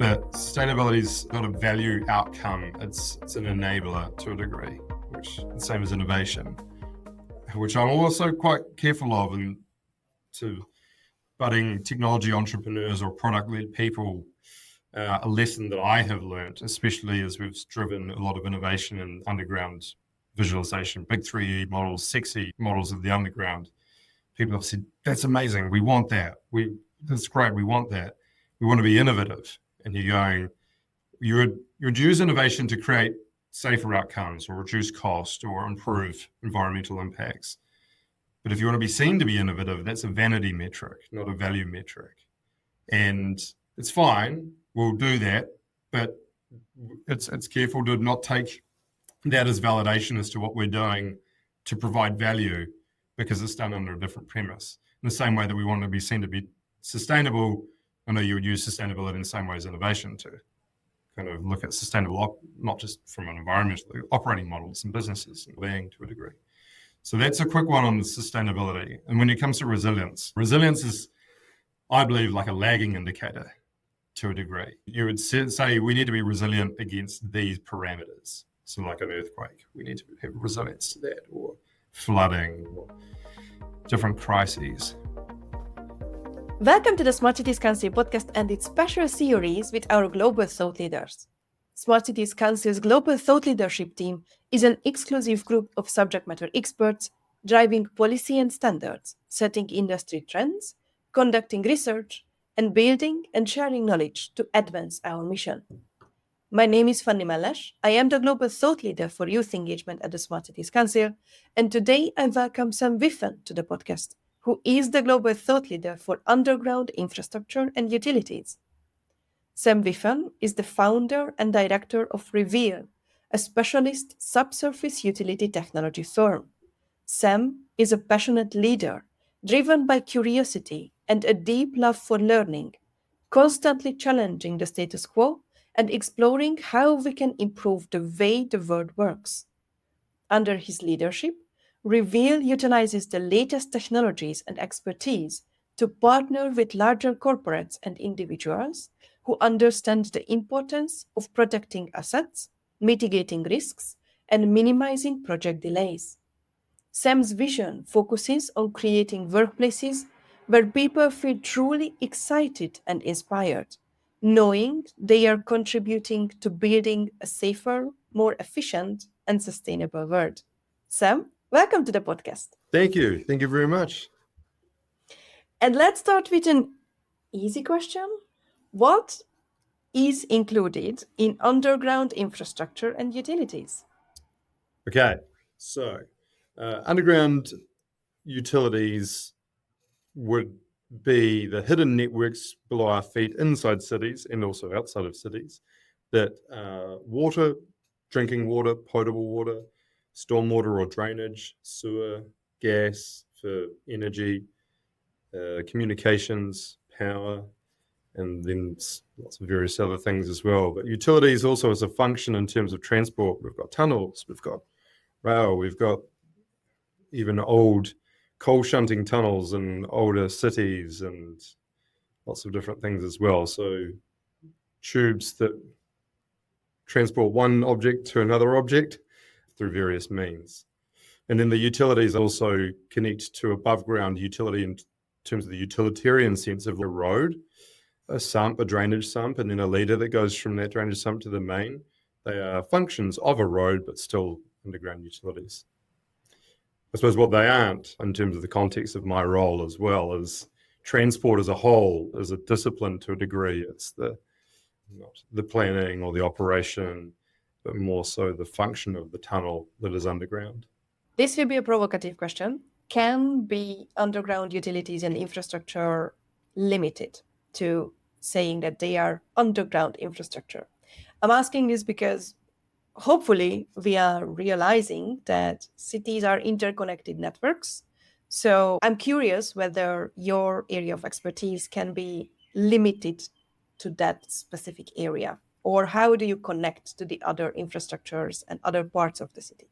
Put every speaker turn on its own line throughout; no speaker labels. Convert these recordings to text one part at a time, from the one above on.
But sustainability's not a value outcome. It's an enabler to a degree, which is the same as innovation, which I'm also quite careful of. And to budding technology entrepreneurs or product-led people, a lesson that I have learned, especially as we've driven a lot of innovation in underground visualization, big 3D models, sexy models of the underground. People have said, that's amazing. We want that. That's great. We want that. We want to be innovative. And you're going, you would use innovation to create safer outcomes or reduce cost or improve environmental impacts. But if you want to be seen to be innovative, that's a vanity metric, not a value metric. And it's fine. We'll do that. But it's careful to not take that as validation as to what we're doing to provide value, because it's done under a different premise. In the same way that we want to be seen to be sustainable, I know you would use sustainability in the same way as innovation to kind of look at sustainable, not just from an environmental operating models and businesses and being to a degree. So that's a quick one on the sustainability. And when it comes to resilience is, I believe, like a lagging indicator to a degree. You would say we need to be resilient against these parameters. So like an earthquake, we need to have resilience to that, or flooding, or different crises.
Welcome to the Smart Cities Council podcast and its special series with our global thought leaders. Smart Cities Council's global thought leadership team is an exclusive group of subject matter experts driving policy and standards, setting industry trends, conducting research, and building and sharing knowledge to advance our mission. My name is Fanni Melles. I am the Global Thought Leader for Youth Engagement at the Smart Cities Council, and today I welcome Sam Wiffen to the podcast, who is the Global Thought Leader for Underground Infrastructure and Utilities. Sam Wiffen is the founder and director of Reveal, a specialist subsurface utility technology firm. Sam is a passionate leader, driven by curiosity and a deep love for learning, constantly challenging the status quo and exploring how we can improve the way the world works. Under his leadership, Reveal utilizes the latest technologies and expertise to partner with larger corporates and individuals who understand the importance of protecting assets, mitigating risks, and minimizing project delays. Sam's vision focuses on creating workplaces where people feel truly excited and inspired, knowing they are contributing to building a safer, more efficient, and sustainable world. Sam, welcome to the podcast.
Thank you. Thank you very much.
And let's start with an easy question. What is included in underground infrastructure and utilities?
Okay, so underground utilities would be the hidden networks below our feet inside cities and also outside of cities that water, drinking water, potable water, stormwater or drainage, sewer, gas for energy, communications, power, and then lots of various other things as well. But utilities also as a function in terms of transport. We've got tunnels, we've got rail, we've got even old coal shunting tunnels in older cities and lots of different things as well. So tubes that transport one object to another object through various means. And then the utilities also connect to above ground utility in terms of the utilitarian sense of the road, a sump, a drainage sump, and then a leader that goes from that drainage sump to the main. They are functions of a road, but still underground utilities. I suppose what they aren't, in terms of the context of my role as well, is transport as a whole is a discipline to a degree. It's not the planning or the operation, but more so the function of the tunnel that is underground.
This will be a provocative question. Can be underground utilities and infrastructure limited to saying that they are underground infrastructure? I'm asking this because hopefully we are realizing that cities are interconnected networks. So I'm curious whether your area of expertise can be limited to that specific area, or how do you connect to the other infrastructures and other parts of the city?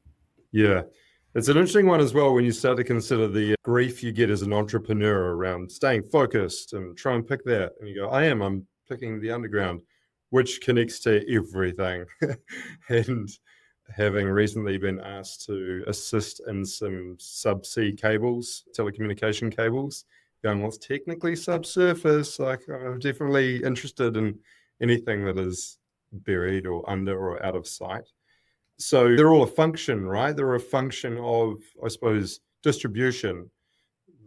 Yeah, it's an interesting one as well when you start to consider the grief you get as an entrepreneur around staying focused and try and pick that. And you go, I'm picking the underground. which connects to everything. And having recently been asked to assist in some subsea cables, telecommunication cables, going, well, it's technically subsurface. Like, I'm definitely interested in anything that is buried or under or out of sight. So they're all a function, right? They're a function of, I suppose, distribution.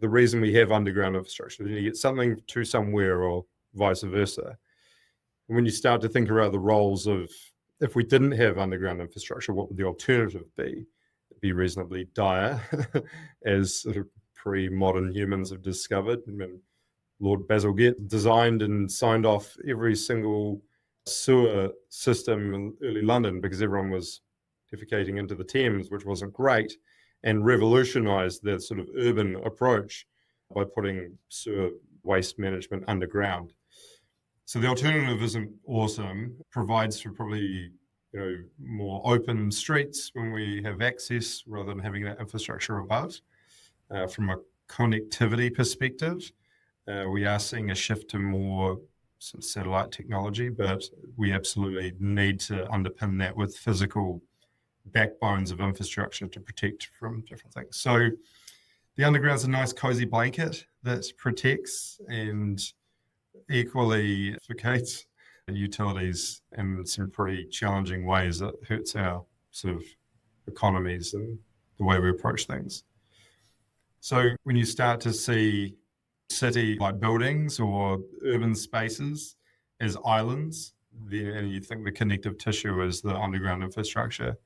The reason we have underground infrastructure, then you get something to somewhere or vice versa. When you start to think about the roles of, if we didn't have underground infrastructure, what would the alternative be? It'd be reasonably dire, as sort of pre-modern humans have discovered. I mean, Lord Bazalgette designed and signed off every single sewer system in early London because everyone was defecating into the Thames, which wasn't great, and revolutionized the sort of urban approach by putting sewer waste management underground. So the alternative isn't awesome, provides for probably more open streets when we have access rather than having that infrastructure above. From a connectivity perspective, we are seeing a shift to more satellite technology, but we absolutely need to underpin that with physical backbones of infrastructure to protect from different things. So the underground's a nice cozy blanket that protects and equally advocates utilities in some pretty challenging ways that hurts our sort of economies and the way we approach things. So when you start to see city like buildings or urban spaces as islands, then you think the connective tissue is the underground infrastructure,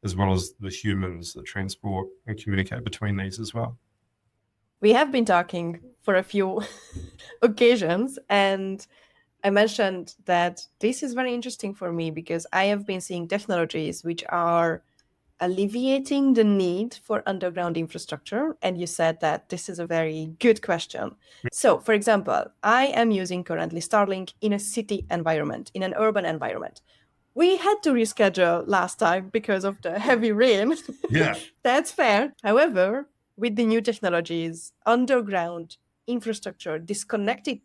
as well as the humans that transport and communicate between these as well.
We have been talking for a few occasions, and I mentioned that this is very interesting for me because I have been seeing technologies which are alleviating the need for underground infrastructure. And you said that this is a very good question. So, for example, I am using currently Starlink in a city environment, in an urban environment. We had to reschedule last time because of the heavy rain.
Yeah.
That's fair. However, with the new technologies, underground infrastructure, this connective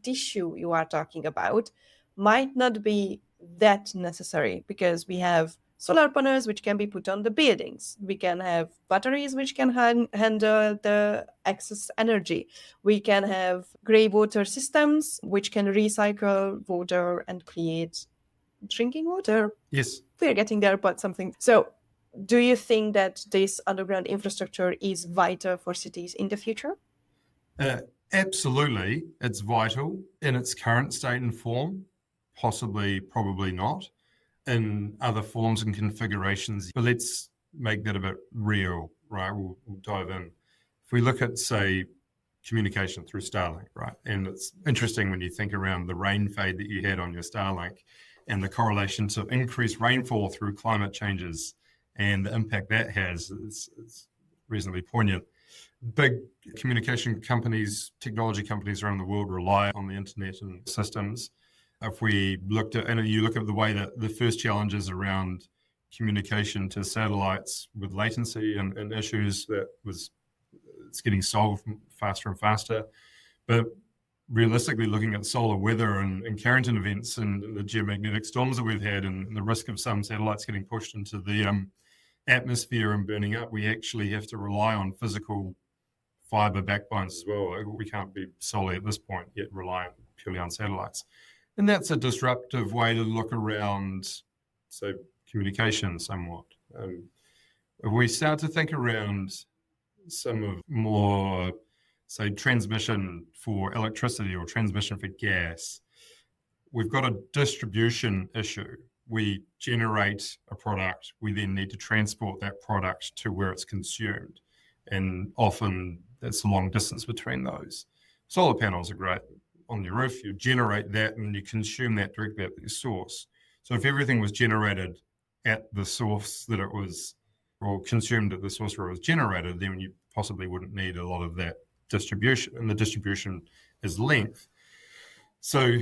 tissue you are talking about might not be that necessary because we have solar panels which can be put on the buildings. We can have batteries which can handle the excess energy. We can have grey water systems which can recycle water and create drinking water.
Yes.
We're getting there, but something. So do you think that this underground infrastructure is vital for cities in the future?
Absolutely. It's vital in its current state and form, possibly, probably not, in other forms and configurations. But let's make that a bit real, right? We'll dive in. If we look at, say, communication through Starlink, right? And it's interesting when you think around the rain fade that you had on your Starlink and the correlation to increased rainfall through climate changes and the impact that has, it's reasonably poignant. Big communication companies, technology companies around the world rely on the internet and systems. If we looked at, and you look at the way that the first challenges around communication to satellites with latency and issues that it's getting solved faster and faster. But realistically, looking at solar weather and Carrington events and the geomagnetic storms that we've had and the risk of some satellites getting pushed into the atmosphere and burning up, we actually have to rely on physical fiber backbones as well. We can't be solely at this point yet reliant purely on satellites. And that's a disruptive way to look around, so communication somewhat. If we start to think around some of more, say, transmission for electricity or transmission for gas, we've got a distribution issue. We generate a product, we then need to transport that product to where it's consumed. And often that's a long distance between those. Solar panels are great. On your roof, you generate that and you consume that directly at the source. So if everything was generated at the source that it was, or consumed at the source where it was generated, then you possibly wouldn't need a lot of that distribution. And the distribution is length. So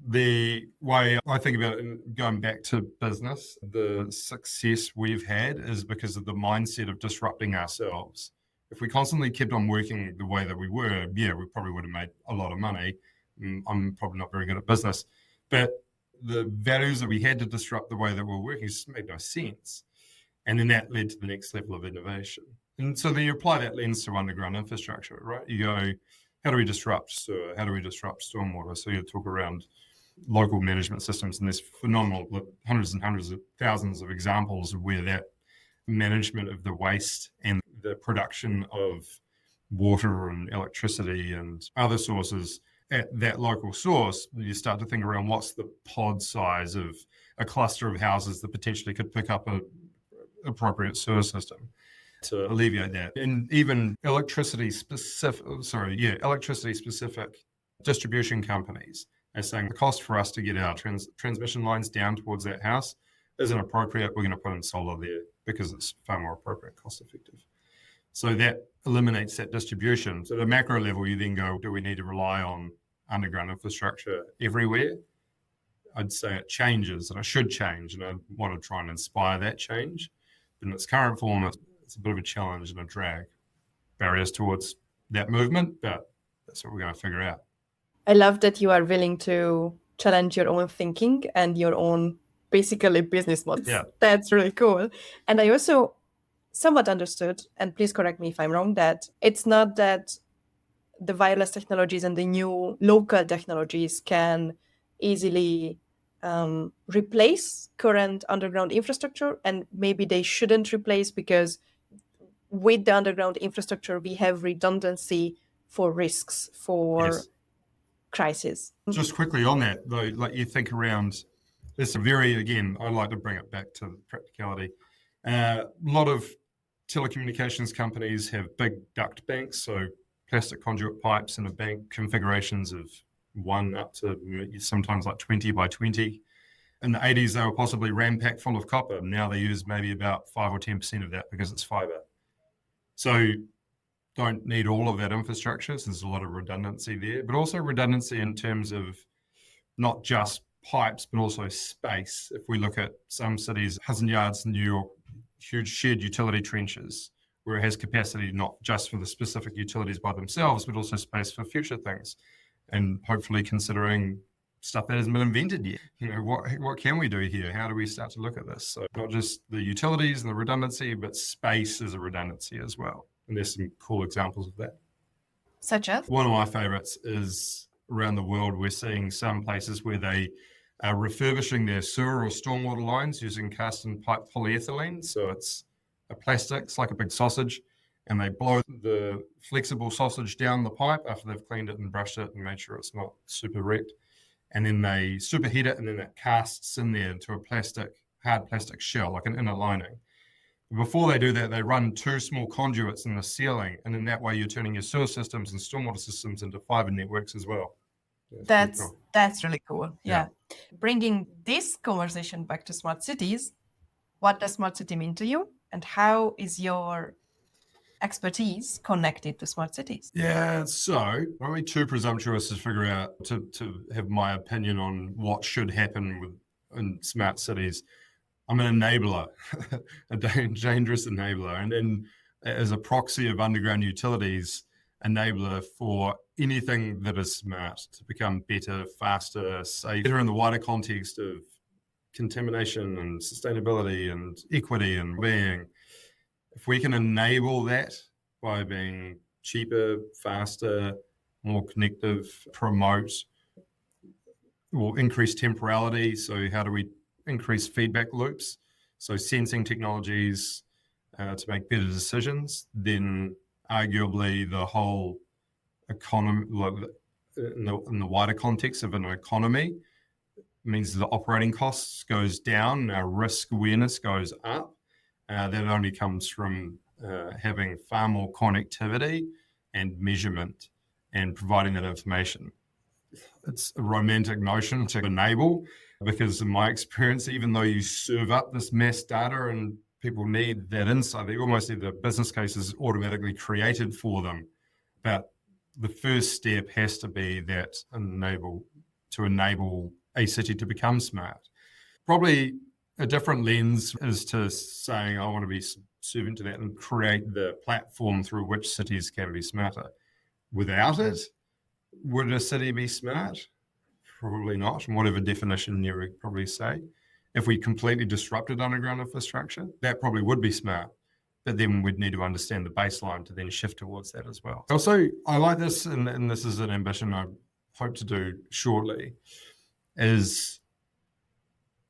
the way I think about it, going back to business, the success we've had is because of the mindset of disrupting ourselves. If we constantly kept on working the way that we were, we probably would have made a lot of money. I'm probably not very good at business. But the values that we had to disrupt the way that we're working just made no sense. And then that led to the next level of innovation. And so then you apply that lens to underground infrastructure, right? You go, how do we disrupt sewer? How do we disrupt stormwater? So you talk around local management systems, and there's phenomenal hundreds and hundreds of thousands of examples of where that management of the waste and the production of water and electricity and other sources at that local source, you start to think around what's the pod size of a cluster of houses that potentially could pick up a appropriate sewer system to alleviate that. And even electricity specific distribution companies are saying the cost for us to get our transmission lines down towards that house isn't appropriate. We're going to put in solar there because it's far more appropriate, cost effective. So that eliminates that distribution. So at a macro level, you then go, do we need to rely on underground infrastructure everywhere? I'd say it changes, and it should change, and I want to try and inspire that change. But in its current form, it's a bit of a challenge and a drag. Barriers towards that movement, but that's what we're going to figure out.
I love that you are willing to challenge your own thinking and your own, basically, business models.
Yeah.
That's really cool. And I also somewhat understood, and please correct me if I'm wrong, that it's not that the wireless technologies and the new local technologies can easily replace current underground infrastructure, and maybe they shouldn't replace because with the underground infrastructure, we have redundancy for risks, for crisis.
Just quickly on that, though, like you think around, it's a very, again, I like to bring it back to practicality. A lot of telecommunications companies have big duct banks, so plastic conduit pipes in a bank configurations of 1 up to sometimes like 20 by 20. In the 80s, they were possibly ram-packed full of copper. Now they use maybe about 5 or 10% of that because it's fiber. So don't need all of that infrastructure. So there's a lot of redundancy there, but also redundancy in terms of not just pipes, but also space. If we look at some cities, Hudson Yards, New York, huge shared utility trenches, where it has capacity not just for the specific utilities by themselves, but also space for future things. And hopefully considering stuff that hasn't been invented yet. What can we do here? How do we start to look at this? So not just the utilities and the redundancy, but space is a redundancy as well. And there's some cool examples of that.
Such as?
One of my favorites is around the world, we're seeing some places where they are refurbishing their sewer or stormwater lines using cast and pipe polyethylene. So it's a plastic, it's like a big sausage, and they blow the flexible sausage down the pipe after they've cleaned it and brushed it and made sure it's not super wrecked. And then they superheat it, and then it casts in there into a hard plastic shell, like an inner lining. Before they do that, they run 2 small conduits in the ceiling, and in that way you're turning your sewer systems and stormwater systems into fiber networks as well.
That's really cool. Yeah. Bringing this conversation back to smart cities, what does smart city mean to you, and how is your expertise connected to smart cities?
Yeah, so I'm not too presumptuous to figure out to have my opinion on what should happen in smart cities. I'm an enabler, a dangerous enabler, and then as a proxy of underground utilities, enabler for anything that is smart to become better, faster, safer in the wider context of contamination and sustainability and equity and being. If we can enable that by being cheaper, faster, more connective, promote, or increase temporality. So how do we increase feedback loops? So sensing technologies to make better decisions, then arguably the whole economy, in the wider context of an economy, means the operating costs goes down, our risk awareness goes up. That only comes from having far more connectivity and measurement and providing that information. It's a romantic notion to enable, because in my experience, even though you serve up this mass data and people need that insight, they almost need the business cases automatically created for them. But the first step has to be that enable a city to become smart. Probably a different lens is to saying, I want to be serving to that and create the platform through which cities can be smarter. Without it, would a city be smart? Probably not, and whatever definition you would probably say. If we completely disrupted underground infrastructure, that probably would be smart. But then we'd need to understand the baseline to then shift towards that as well. Also, I like this, and this is an ambition I hope to do shortly, is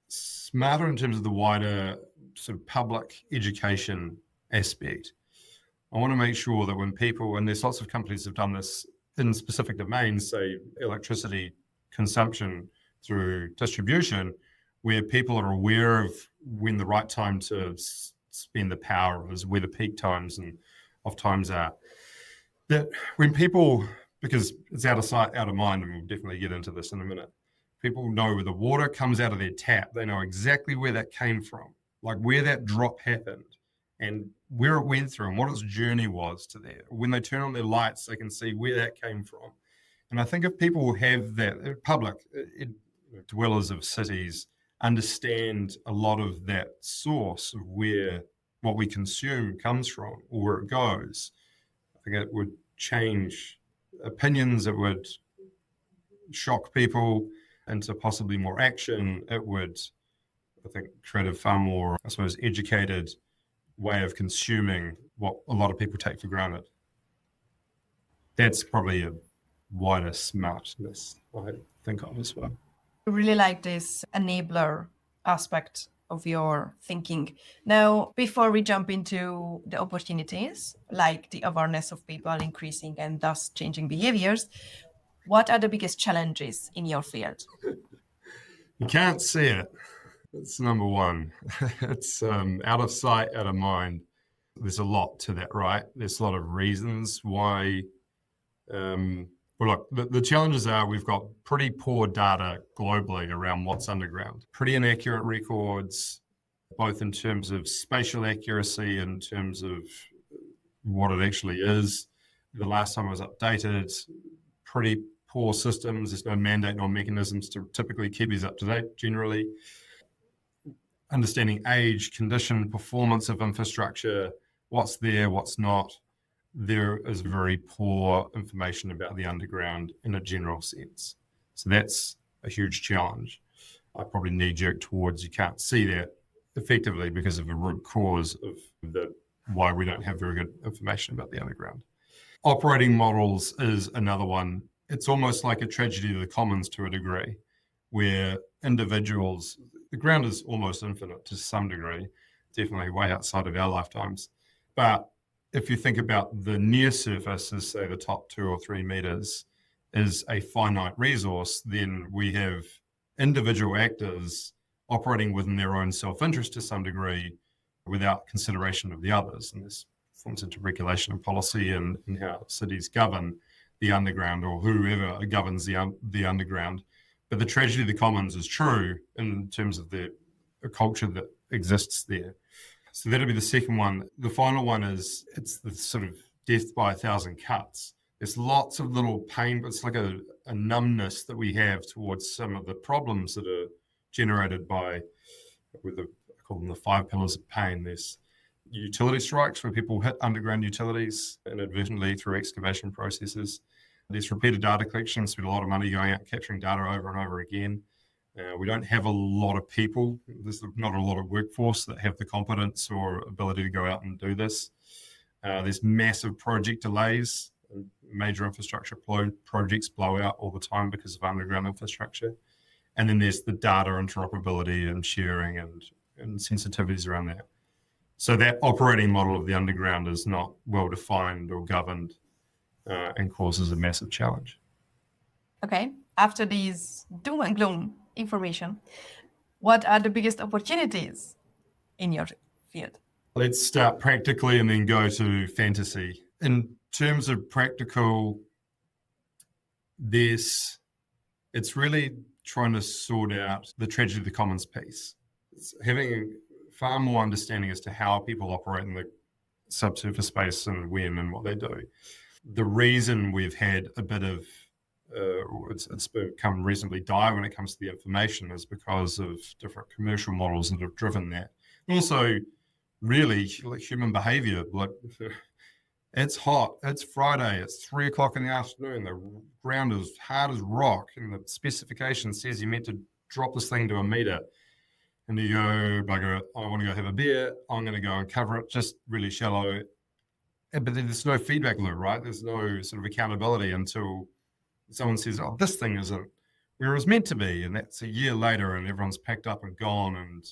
smarter in terms of the wider sort of public education aspect. I want to make sure that when people, and there's lots of companies have done this in specific domains, say electricity consumption through distribution, where people are aware of when the right time to spend the power is, where the peak times and off times are. That when people, because it's out of sight, out of mind, and we'll definitely get into this in a minute, people know where the water comes out of their tap. They know exactly where that came from, like where that drop happened and where it went through and what its journey was to there. When they turn on their lights, they can see where that came from. And I think if people have that, dwellers of cities understand a lot of that source of where what we consume comes from or where it goes, I think it would change opinions. It would shock people into possibly more action. It would, I think, create a far more, I suppose, educated way of consuming what a lot of people take for granted. That's probably a wider smartness I think of as well.
I really like this enabler aspect of your thinking. Now, before we jump into the opportunities, like the awareness of people increasing and thus changing behaviors, what are the biggest challenges in your field?
You can't see it. It's number one. It's out of sight, out of mind. There's a lot to that, right? There's a lot of reasons why. Well, look, the challenges are we've got pretty poor data globally around what's underground. Pretty inaccurate records, both in terms of spatial accuracy, in terms of what it actually is. The last time it was updated, pretty poor systems. There's no mandate, no mechanisms to typically keep these up to date generally. Understanding age, condition, performance of infrastructure, what's there, what's not. There is very poor information about the underground in a general sense. So that's a huge challenge. I probably knee-jerk towards you can't see that effectively because of a root cause of why we don't have very good information about the underground. Operating models is another one. It's almost like a tragedy of the commons to a degree, where individuals, the ground is almost infinite to some degree, definitely way outside of our lifetimes. But if you think about the near surface as, say, the top 2 or 3 meters is a finite resource, then we have individual actors operating within their own self-interest to some degree without consideration of the others. And this forms into regulation and policy and how cities govern the underground or whoever governs the underground. But the tragedy of the commons is true in terms of the culture that exists there. So that'll be the second one. The final one is it's the sort of death by 1,000 cuts. There's lots of little pain, but it's like a numbness that we have towards some of the problems that are generated by, I call them the 5 pillars of pain. There's utility strikes where people hit underground utilities inadvertently through excavation processes. There's repeated data collection, spend a lot of money going out capturing data over and over again. We don't have a lot of people. There's not a lot of workforce that have the competence or ability to go out and do this. There's massive project delays. Major infrastructure projects blow out all the time because of underground infrastructure. And then there's the data interoperability and sharing and sensitivities around that. So that operating model of the underground is not well defined or governed and causes a massive challenge.
Okay, after these doom and gloom information, what are the biggest opportunities in your field?
Let's start practically and then go to fantasy. In terms of practical, it's really trying to sort out the tragedy of the commons piece. It's having far more understanding as to how people operate in the subsurface space and when and what they do. The reason we've had a bit of it's become reasonably dire when it comes to the information is because of different commercial models that have driven that. Also, really, like human behavior, like It's hot. It's Friday. It's 3 o'clock in the afternoon. The ground is hard as rock, and the specification says you're meant to drop this thing to a meter. And you go, I want to go have a beer. I'm going to go and cover it just really shallow. But then there's no feedback loop, right? There's no sort of accountability until someone says, oh, this thing isn't where it was meant to be. And that's a year later, and everyone's packed up and gone. And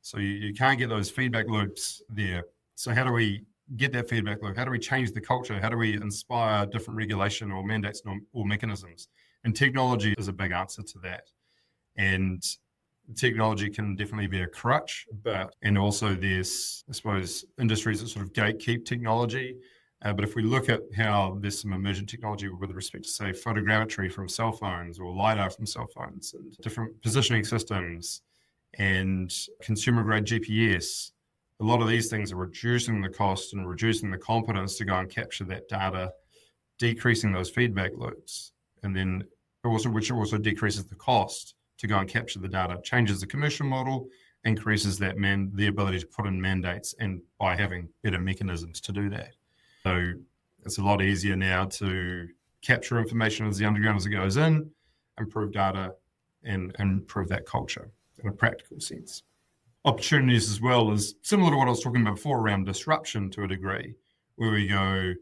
so you can't get those feedback loops there. So how do we get that feedback loop? How do we change the culture? How do we inspire different regulation or mandates or mechanisms? And technology is a big answer to that. And technology can definitely be a crutch, and also there's, I suppose, industries that sort of gatekeep technology. But if we look at how there's some emergent technology with respect to, say, photogrammetry from cell phones or LiDAR from cell phones and different positioning systems and consumer-grade GPS, a lot of these things are reducing the cost and reducing the competence to go and capture that data, decreasing those feedback loops, and then which also decreases the cost to go and capture the data, changes the commercial model, increases the ability to put in mandates, and by having better mechanisms to do that. So it's a lot easier now to capture information as the underground as it goes in, improve data, and improve that culture in a practical sense. Opportunities as well is similar to what I was talking about before around disruption to a degree, where we go,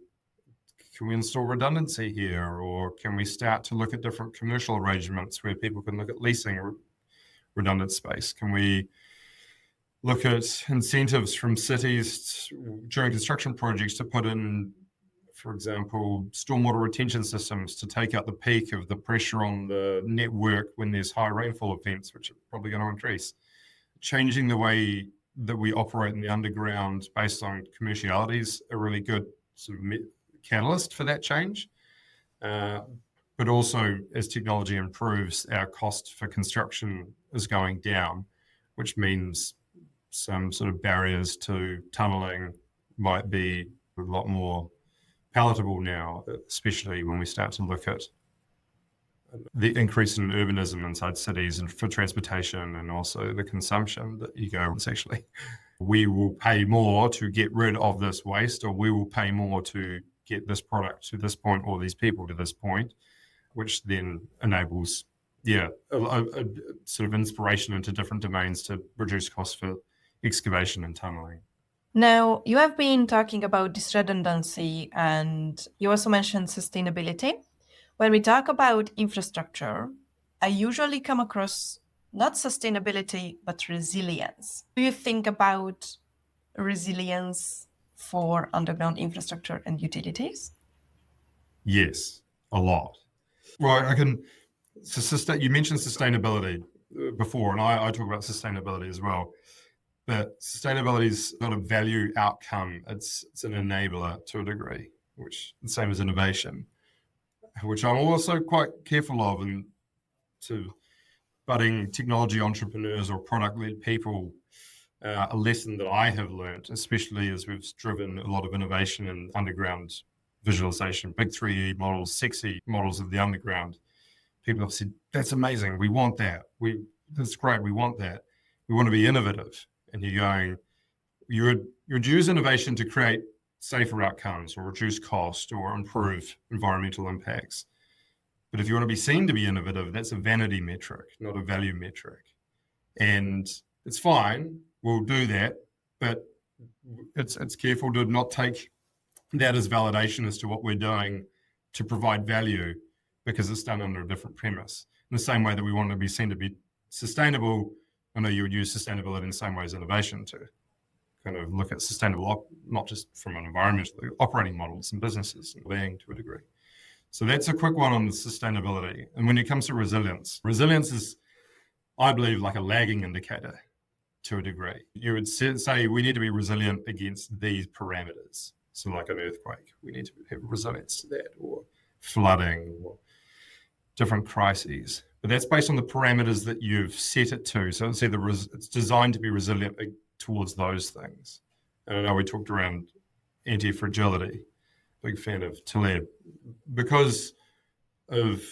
can we install redundancy here? Or can we start to look at different commercial arrangements where people can look at leasing redundant space? Can we look at incentives from cities during construction projects to put in, for example, stormwater retention systems to take out the peak of the pressure on the network when there's high rainfall events, which are probably going to increase? Changing the way that we operate in the underground based on commerciality is a really good sort of catalyst for that change. But also, as technology improves, our cost for construction is going down, which means some sort of barriers to tunneling might be a lot more palatable now, especially when we start to look at the increase in urbanism inside cities and for transportation, and also the consumption that you go, it's actually, we will pay more to get rid of this waste, or we will pay more to get this product to this point or these people to this point, which then enables, a sort of inspiration into different domains to reduce costs for excavation and tunneling.
Now, you have been talking about this redundancy, and you also mentioned sustainability. When we talk about infrastructure, I usually come across not sustainability, but resilience. Do you think about resilience for underground infrastructure and utilities?
Yes, a lot. Well, you mentioned sustainability before, and I talk about sustainability as well. But sustainability is not a value outcome. It's an enabler to a degree, which the same as innovation, which I'm also quite careful of. And to budding technology entrepreneurs or product-led people, a lesson that I have learned, especially as we've driven a lot of innovation in underground visualization, big 3D models, sexy models of the underground. People have said, that's amazing. We want that. That's great. We want that. We want to be innovative. And you're going, you would use innovation to create safer outcomes or reduce cost or improve environmental impacts. But if you want to be seen to be innovative, that's a vanity metric, not a value metric. And it's fine, we'll do that, but it's careful to not take that as validation as to what we're doing to provide value, because it's done under a different premise. In the same way that we want to be seen to be sustainable, I know you would use sustainability in the same way as innovation to kind of look at sustainable, not just from an environmental operating models and businesses and being to a degree. So that's a quick one on the sustainability. And when it comes to resilience is, I believe, like a lagging indicator to a degree. You would say we need to be resilient against these parameters. So like an earthquake, we need to have resilience to that, or flooding, or different crises. But that's based on the parameters that you've set it to. So it's designed to be resilient towards those things. And I know we talked around antifragility, big fan of Taleb, because of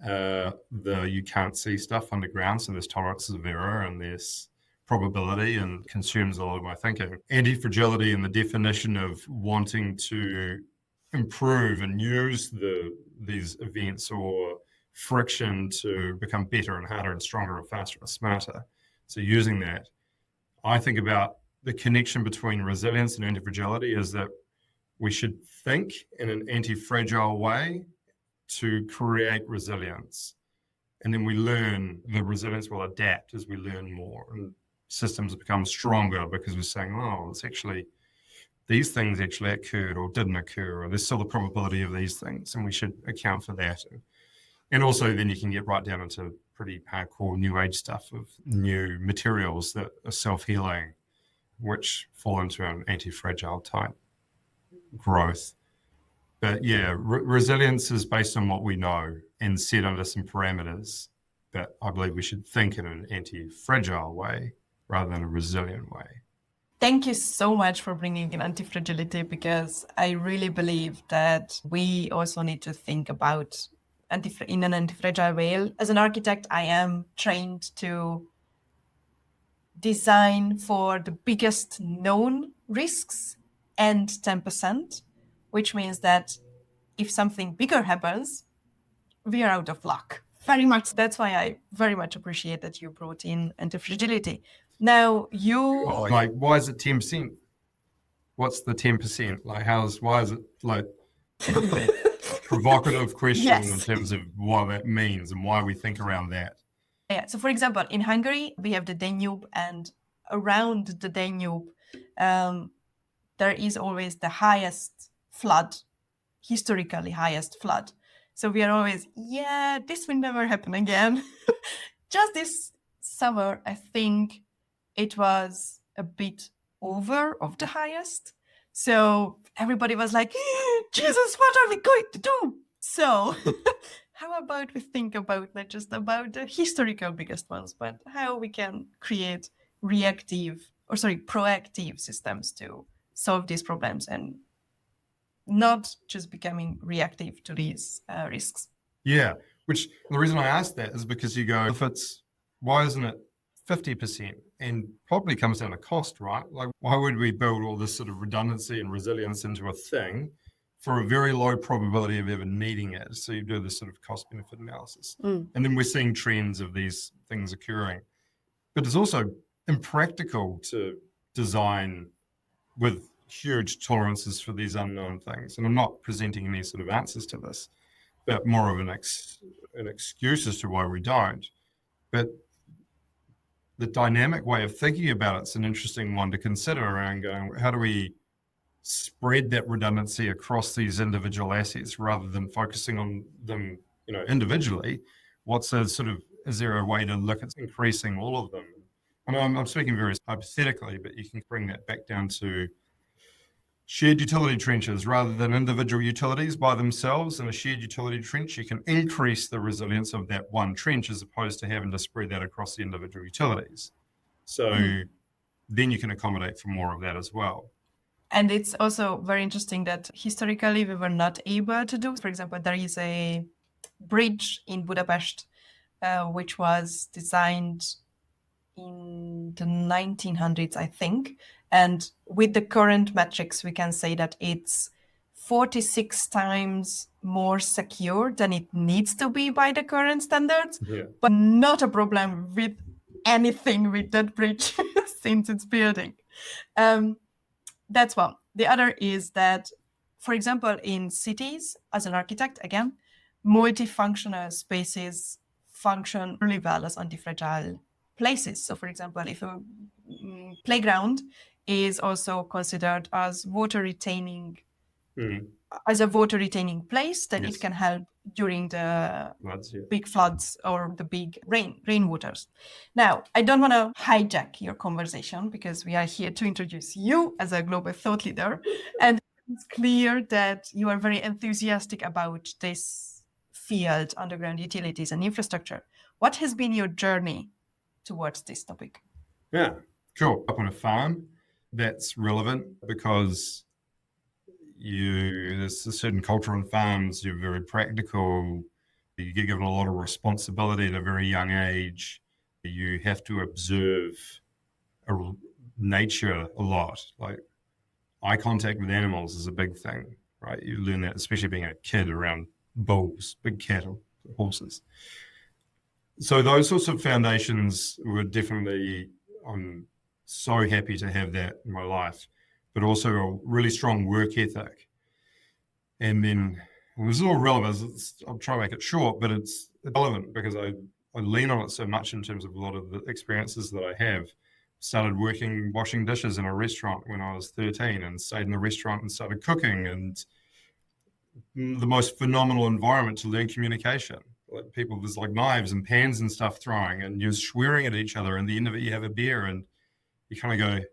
you can't see stuff underground, so there's tolerances of error and there's probability and consumes a lot of my thinking. Antifragility and the definition of wanting to improve and use these events or friction to become better and harder and stronger and faster and smarter. So using that, I think about the connection between resilience and antifragility is that we should think in an anti-fragile way to create resilience. And then we learn the resilience will adapt as we learn more. And systems become stronger because we're saying, oh, it's actually, these things actually occurred or didn't occur, or there's still the probability of these things, and we should account for that. And also then you can get right down into pretty hardcore new age stuff of new materials that are self-healing, which fall into an anti-fragile type growth. But yeah, resilience is based on what we know and set under some parameters. But I believe we should think in an anti-fragile way rather than a resilient way.
Thank you so much for bringing in anti-fragility, because I really believe that we also need to think about in an anti-fragile way. As an architect, I am trained to design for the biggest known risks and 10%, which means that if something bigger happens, we are out of luck. Very much. That's why I very much appreciate that you brought in anti-fragility. Now
like, why is it 10%? What's the 10%? Like, why is it like provocative question
Yes.
in terms of what that means and why we think around that?
Yeah. So, for example, in Hungary, we have the Danube, and around the Danube, there is always the highest flood, historically highest flood. So we are always, this will never happen again. Just this summer, I think it was a bit over of the highest. So everybody was like, Jesus, what are we going to do? So how about we think about not just about the historical biggest ones, but how we can create proactive systems to solve these problems and not just becoming reactive to these risks.
Yeah, which the reason I asked that is because you go, why isn't it 50%? And probably comes down to cost, right? Like, why would we build all this sort of redundancy and resilience into a thing for a very low probability of ever needing it? So you do this sort of cost benefit analysis. And then we're seeing trends of these things occurring. But it's also impractical to design with huge tolerances for these unknown things. And I'm not presenting any sort of answers to this, but more of an excuse as to why we don't. But the dynamic way of thinking about it's an interesting one to consider around going, how do we spread that redundancy across these individual assets rather than focusing on them, individually? Is there a way to look at increasing all of them? I know I'm speaking very hypothetically, but you can bring that back down to shared utility trenches rather than individual utilities by themselves. In a shared utility trench, you can increase the resilience of that one trench as opposed to having to spread that across the individual utilities. So then you can accommodate for more of that as well.
And it's also very interesting that historically we were not able to do. For example, there is a bridge in Budapest which was designed in the 1900s, I think. And with the current metrics, we can say that it's 46 times more secure than it needs to be by the current standards, but not a problem with anything with that bridge since it's building. That's one. The other is that, for example, in cities, as an architect, again, multifunctional spaces function really well as anti-fragile places. So, for example, if a playground is also considered as water retaining place, then it can help during the big floods or the big rainwaters. Now, I don't want to hijack your conversation because we are here to introduce you as a global thought leader. And it's clear that you are very enthusiastic about this field, underground utilities and infrastructure. What has been your journey towards this topic?
Yeah, cool. Up on a farm, that's relevant because there's a certain culture on farms. You're very practical. You get given a lot of responsibility at a very young age. You have to observe nature a lot. Like eye contact with animals is a big thing, right? You learn that, especially being a kid around bulls, big cattle, horses. So those sorts of foundations were definitely, I'm so happy to have that in my life, but also a really strong work ethic. And then it was all relevant. I'll try to make it short, but it's relevant because I lean on it so much in terms of a lot of the experiences that I have. Started working, washing dishes in a restaurant when I was 13 and stayed in the restaurant and started cooking, and the most phenomenal environment to learn communication. Like people, there's like knives and pans and stuff throwing, and you're swearing at each other. And at the end of it, you have a beer, and you kind of go,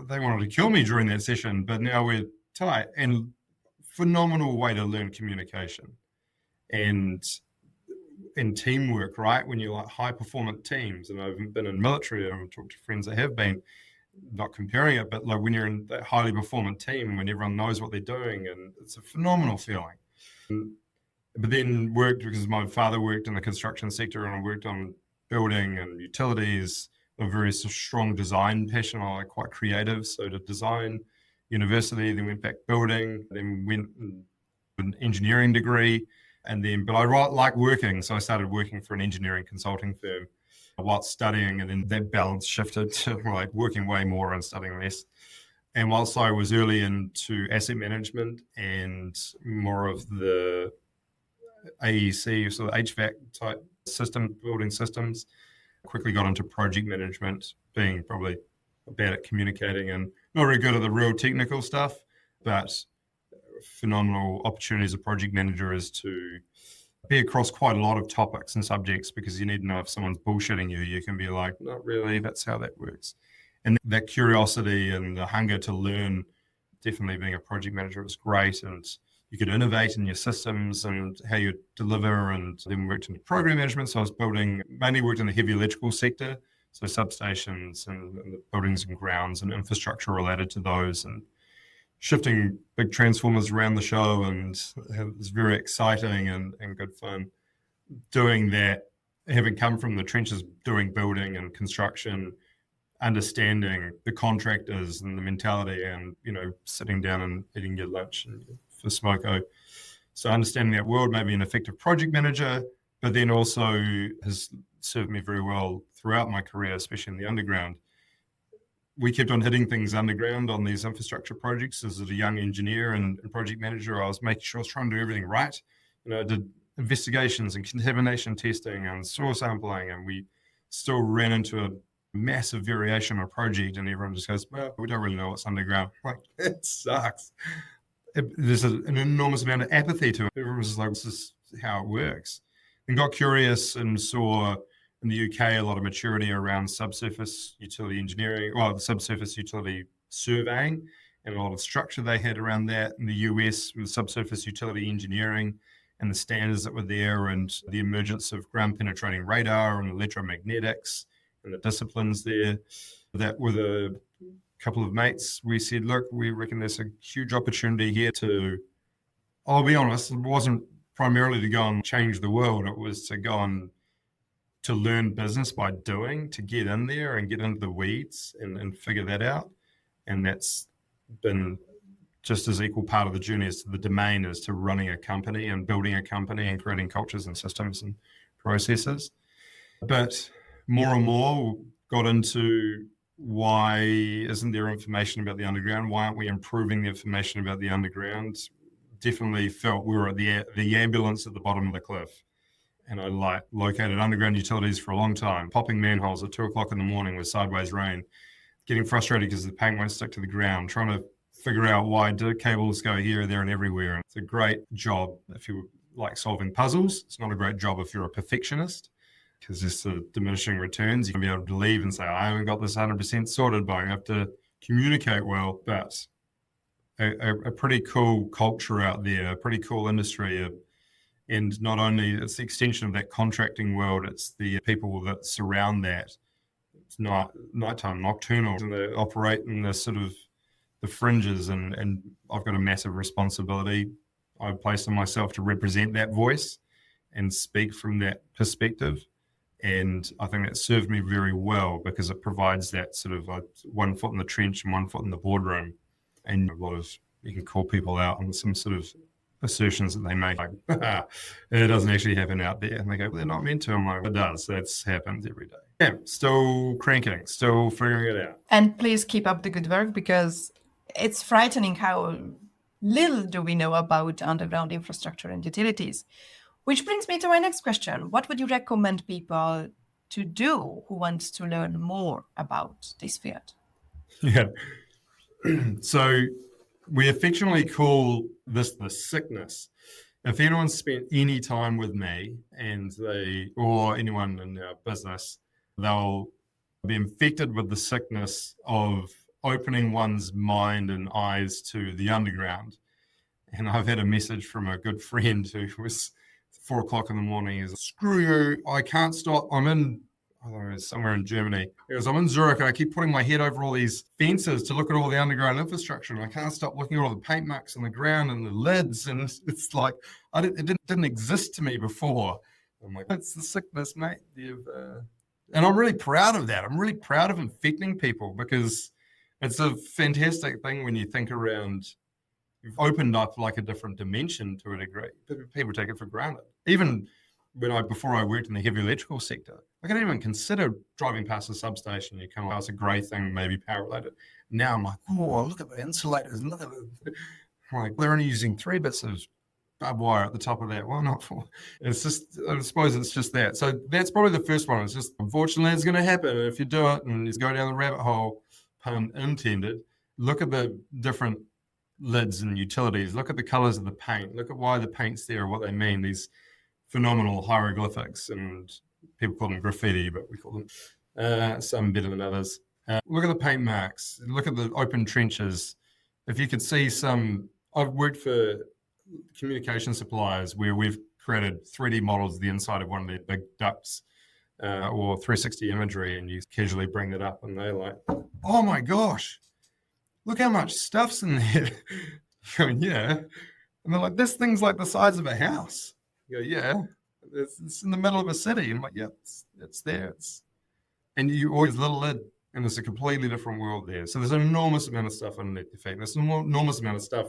they wanted to kill me during that session, but now we're tight. And phenomenal way to learn communication and teamwork, right? When you're like high performance teams, and I've been in military, I've talked to friends that have been, not comparing it, but like when you're in that highly performant team, when everyone knows what they're doing, and it's a phenomenal feeling. But then worked, because my father worked in the construction sector and I worked on building and utilities, a very strong design passion. I like quite creative. So to design, university, then went back building, then went an engineering degree. And then, but I like working. So I started working for an engineering consulting firm while studying. And then that balance shifted to like working way more and studying less. And whilst I was early into asset management and more of the AEC, so the HVAC type system, building systems, quickly got into project management, being probably bad at communicating and not very good at the real technical stuff, but phenomenal opportunity as a project manager is to be across quite a lot of topics and subjects, because you need to know if someone's bullshitting you, you can be like, not really, that's how that works. And that curiosity and the hunger to learn, definitely being a project manager was great. And you could innovate in your systems and how you deliver, and then worked in program management. So I was mainly worked in the heavy electrical sector, so substations and the buildings and grounds and infrastructure related to those, and shifting big transformers around the show. And it was very exciting and good fun doing that, having come from the trenches doing building and construction, understanding the contractors and the mentality, and sitting down and eating your lunch for smoko. So understanding that world made me an effective project manager, but then also has served me very well throughout my career, especially in the underground. We kept on hitting things underground on these infrastructure projects. As a young engineer and project manager, I was making sure I was trying to do everything right. I did investigations and contamination testing and soil sampling, and we still ran into a massive variation on a project, and everyone just goes, well, we don't really know what's underground. Like, it sucks. There's an enormous amount of apathy to it. Everyone's just like, this is how it works. And got curious and saw in the UK a lot of maturity around subsurface utility engineering, the subsurface utility surveying, and a lot of structure they had around that. In the US with subsurface utility engineering and the standards that were there, and the emergence of ground penetrating radar and electromagnetics and the disciplines there. That with a couple of mates, we said, look, we reckon there's a huge opportunity here to, I'll be honest, it wasn't primarily to go and change the world. It was to go and to learn business by doing, to get in there and get into the weeds and figure that out. And that's been just as equal part of the journey as the domain as to running a company and building a company and creating cultures and systems and processes. But more and more got into, why isn't there information about the underground? Why aren't we improving the information about the underground? Definitely felt we were at the ambulance at the bottom of the cliff. And I located underground utilities for a long time, popping manholes at 2:00 in the morning with sideways rain, getting frustrated because the paint won't stick to the ground, trying to figure out why do cables go here, there, and everywhere. And it's a great job if you like solving puzzles. It's not a great job if you're a perfectionist, because there's diminishing returns. You can be able to leave and say, I haven't got this 100% sorted, but I have to communicate well. But a pretty cool culture out there, a pretty cool industry. And not only it's the extension of that contracting world, it's the people that surround that. It's nighttime, nocturnal, and they operate in the sort of the fringes. And I've got a massive responsibility. I've placed on myself to represent that voice and speak from that perspective. And I think that served me very well because it provides that sort of like 1 foot in the trench and 1 foot in the boardroom. And a lot of, you can call people out on some sort of assertions that they make, like, it doesn't actually happen out there. And they go, well, they're not meant to. I'm like, it does. That's happens every day. Yeah, still cranking, still figuring it out.
And please keep up the good work, because it's frightening how little do we know about underground infrastructure and utilities. Which brings me to my next question. What would you recommend people to do who want to learn more about this field?
Yeah. So we affectionately call this the sickness. If anyone's spent any time with me or anyone in our business, they'll be infected with the sickness of opening one's mind and eyes to the underground. And I've had a message from a good friend who was 4 o'clock in the morning. He's like, screw you, I can't stop. I'm in, I don't know, somewhere in Germany. He goes, I'm in Zurich and I keep putting my head over all these fences to look at all the underground infrastructure, and I can't stop looking at all the paint marks on the ground and the lids. And it's like, it didn't exist to me before. I'm like, it's the sickness, mate. And I'm really proud of that. I'm really proud of infecting people, because it's a fantastic thing when you think around. You've opened up like a different dimension to a degree. People take it for granted. Even before I worked in the heavy electrical sector, I couldn't even consider driving past a substation. You come past a grey thing, maybe power related. Now I'm like, oh, look at the insulators. Look at it. I'm like, they're only using 3 bits of barbed wire at the top of that. Why not 4? It's just, I suppose it's just that. So that's probably the first one. It's just, unfortunately, it's going to happen. If you do it and just go down the rabbit hole, pun intended, look at the different lids and utilities, look at the colors of the paint, look at why the paint's there, what they mean, these phenomenal hieroglyphics, and people call them graffiti, but we call them some better than others. Look at the paint marks, look at the open trenches. If you could see I've worked for communication suppliers where we've created 3D models of the inside of one of their big ducts, or 360 imagery, and you casually bring that up and they're like, oh my gosh, look how much stuff's in there. I mean, yeah. And they're like, this thing's like the size of a house. You go, yeah, it's in the middle of a city. And I'm like, yeah, it's there. And you always little lid, and there's a completely different world there. So there's an enormous amount of stuff underneath the fact. There's an enormous amount of stuff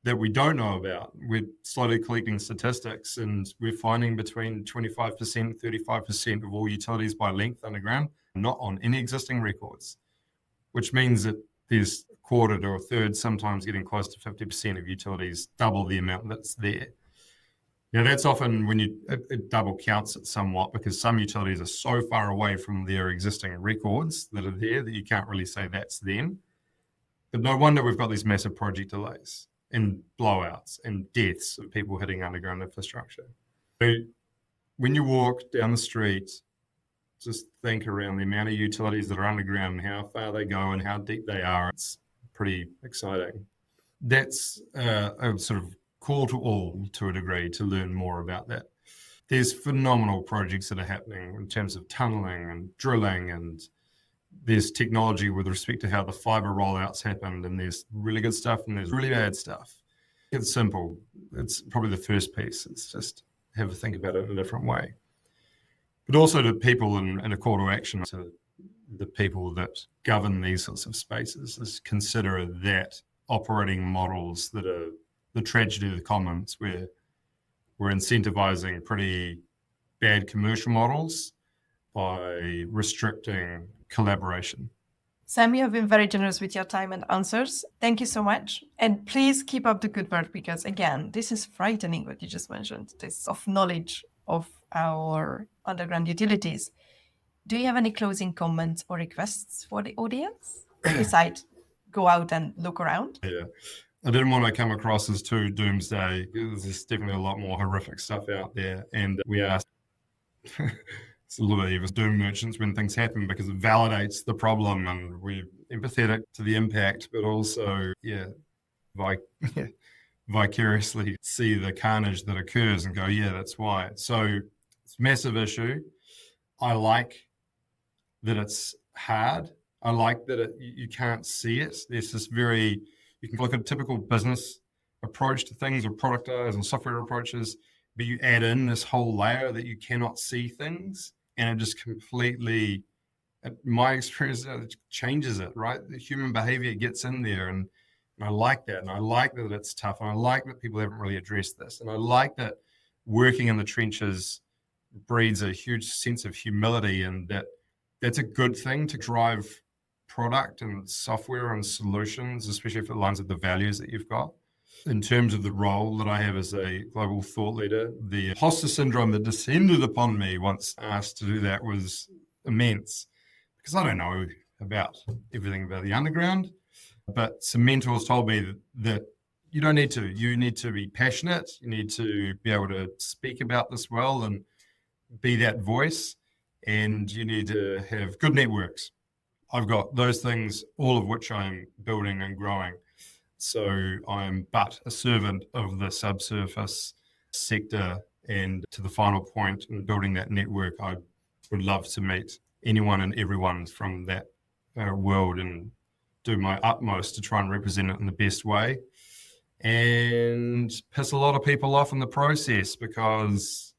that we don't know about. We're slowly collecting statistics, and we're finding between 25% and 35% of all utilities by length underground not on any existing records, which means that there's a quarter to a third, sometimes getting close to 50% of utilities, double the amount that's there. Now, that's often when it double counts it somewhat, because some utilities are so far away from their existing records that are there that you can't really say that's them. But no wonder we've got these massive project delays and blowouts and deaths of people hitting underground infrastructure. So when you walk down the street, just think around the amount of utilities that are underground and how far they go and how deep they are. It's pretty exciting. That's a sort of call to all, to a degree, to learn more about that. There's phenomenal projects that are happening in terms of tunneling and drilling, and there's technology with respect to how the fiber rollouts happened, and there's really good stuff and there's really bad stuff. It's simple. It's probably the first piece. It's just have a think about it in a different way. But also to people, and a call to action to the people that govern these sorts of spaces, is consider that operating models that are the tragedy of the commons, where we're incentivizing pretty bad commercial models by restricting collaboration.
Sam, you have been very generous with your time and answers. Thank you so much. And please keep up the good work, because again, this is frightening what you just mentioned, this of knowledge of our underground utilities. Do you have any closing comments or requests for the audience? Besides, go out and look around.
Yeah, I didn't want to come across as too doomsday. There's definitely a lot more horrific stuff out there, and we are it's a little bit of doom merchants when things happen, because it validates the problem, and we're empathetic to the impact, but also, vicariously see the carnage that occurs and go, yeah, that's why. So it's a massive issue. I like that it's hard. I like that you can't see it. There's this you can look at a typical business approach to things, or productized and software approaches, but you add in this whole layer that you cannot see things. and it just completely, my experience, it changes it, right? The human behavior gets in there, and I like that. And I like that it's tough. And I like that people haven't really addressed this. And I like that working in the trenches breeds a huge sense of humility, and that's a good thing to drive product and software and solutions, especially if it aligns with the values that you've got. In terms of the role that I have as a global thought leader, the imposter syndrome that descended upon me once asked to do that was immense, because I don't know about everything about the underground. But some mentors told me that you don't need to. You need to be passionate. You need to be able to speak about this well and be that voice. And you need to have good networks. I've got those things, all of which I'm building and growing. So I'm but a servant of the subsurface sector. And to the final point in building that network, I would love to meet anyone and everyone from that world and do my utmost to try and represent it in the best way, and piss a lot of people off in the process, because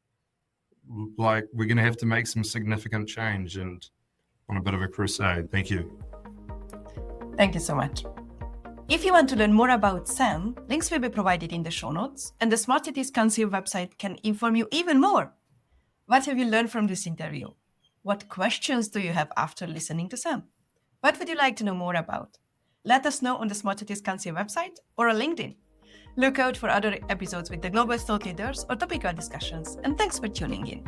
like we're going to have to make some significant change and on a bit of a crusade. Thank you.
Thank you so much. If you want to learn more about Sam, links will be provided in the show notes, and the Smart Cities Council website can inform you even more. What have you learned from this interview? What questions do you have after listening to Sam? What would you like to know more about? Let us know on the Smart Cities Council website or on LinkedIn. Look out for other episodes with the global thought leaders or topical discussions, and thanks for tuning in.